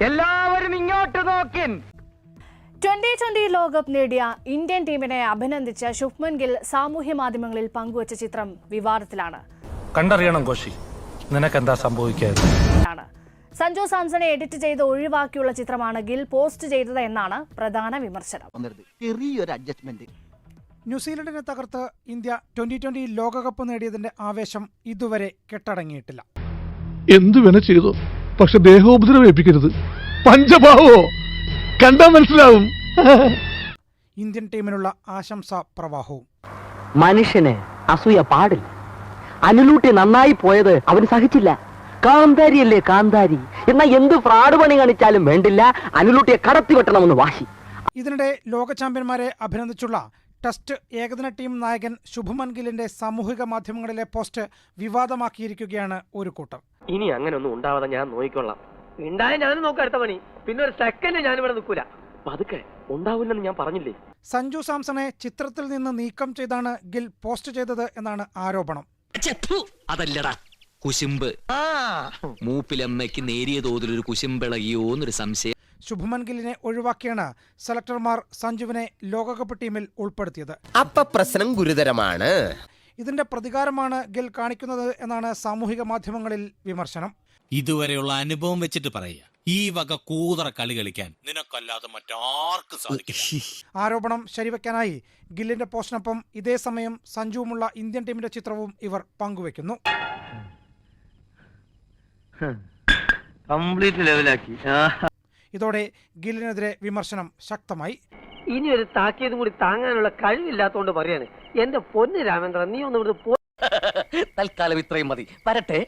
എല്ലാവരും ഇങ്ങോട്ട് നോക്കിൻ. 2020 ലോകകപ്പ് നേടിയ ഇന്ത്യൻ ടീമിനെ അഭിനന്ദിച്ച ശുഭ്മൻ ഗിൽ സാമൂഹ്യ മാധ്യമങ്ങളിൽ പങ്കുവച്ച ചിത്രം വിവാദത്തിലാണ്. കണ്ടറിയണം കോശി, നിനക്കെന്താ സംഭവിക്കാതെ. സഞ്ജു സാംസണെ എഡിറ്റ് ചെയ്ത് ഒഴിവാക്കിയുള്ള ചിത്രമാണ് ഗിൽ പോസ്റ്റ് ചെയ്തത് എന്നാണ് പ്രധാന വിമർശനം. ന്യൂസിലൻഡിനെ തകർത്ത് ഇന്ത്യ 2020 ലോകകപ്പ് നേടിയതിന്റെ ആവേശം ഇതുവരെ കെട്ടടങ്ങിയിട്ടില്ല. എന്തു വേണ ചെയ്തു, പക്ഷെ ദേഹോപദ്രവേൽപ്പിക്കരുത്. പഞ്ചഭാവോ കണ്ടാ മനസ്സിലാവും. ഇന്ത്യൻ ടീമിനുള്ള ആശംസാ പ്രവാഹവും. മനുഷ്യന് അസൂയ പാടില്ല. അനുലൂട്ടി നന്നായി പോയത് അവന് സഹിച്ചില്ല. കാന്താരിയല്ലേ കാന്താരി. എന്നാ എന്ത് ഫ്രാഡ് പണി കാണിച്ചാലും വേണ്ടില്ല, അനുലൂട്ടിയെ കടത്തി വെട്ടണമെന്ന് വാശി. ഇതിനിടെ ലോക ചാമ്പ്യന്മാരെ അഭിനന്ദിച്ചുള്ള ടെസ്റ്റ് ഏകദിന ടീം നായകൻ ശുഭ്മൻ ഗില്ലിന്റെ സാമൂഹിക മാധ്യമങ്ങളിലെ പോസ്റ്റ് വിവാദമാക്കിയിരിക്കുകയാണ് ഒരു കൂട്ടർ. ഇനി അങ്ങനെ ഒന്നും ഉണ്ടാവാതെ ഞാൻ നോക്കിക്കൊള്ളാം. ഉണ്ടായ ഞാനും നോക്കാം അടുത്ത പണി. പിന്നെ ഒരു സെക്കൻഡ് ഞാനിവിടെ നിൽക്കൂല. പതുക്കെ ഉണ്ടാവില്ലെന്ന് ഞാൻ പറഞ്ഞില്ലേ. സഞ്ജു സാംസണെ ചിത്രത്തിൽ നിന്ന് നീക്കം ചെയ്താണ് ഗിൽ പോസ്റ്റ് ചെയ്തത് എന്നാണ് ആരോപണം. അതല്ലടാ കുശുമ്പ്. മൂപ്പിലമ്മയ്ക്ക് നേരിയ തോതിലൊരു കുശുമ്പിളകിയോന്നൊരു സംശയം. ശുഭ്മൻ ഗില്ലിനെ ഒഴിവാക്കിയാണ് സെലക്ടർമാർ സഞ്ജുവിനെ ലോകകപ്പ് ടീമിൽ ഉൾപ്പെടുത്തിയത്. അപ്പ പ്രശ്നം ഗുരുതരമാണ്. ഇതിന്റെ പ്രതികാരമാണ് ഗിൽ കാണിക്കുന്നത് എന്നാണ് സാമൂഹിക മാധ്യമങ്ങളിൽ വിമർശനം. ഇതുവരെയുള്ള അനുഭവം വെച്ചിട്ട് പറയുക, ഈ വക കൂതറ കളി കളിക്കാൻ നിനക്കല്ലാതെ മറ്റാർക്കും സാധിക്കില്ല. ആരോപണം ശരിവെക്കാനായി ഗില്ലിന്റെ പോസ്റ്റിനൊപ്പം ഇതേ സമയം സഞ്ജുവുമുള്ള ഇന്ത്യൻ ടീമിന്റെ ചിത്രവും ഇവർ പങ്കുവെക്കുന്നു. ഇതോടെ ഗില്ലിനെതിരെ വിമർശനം ശക്തമായി. ഇനി ഒരു താക്കിയതും കൂടി താങ്ങാനുള്ള കഴിവില്ലാത്തോണ്ട് പറയാണ്. എന്റെ പൊന്ന് രാമേന്ദ്രൻ, നീ ഒന്ന് തൽക്കാലം ഇത്രയും മതി. വരട്ടെ.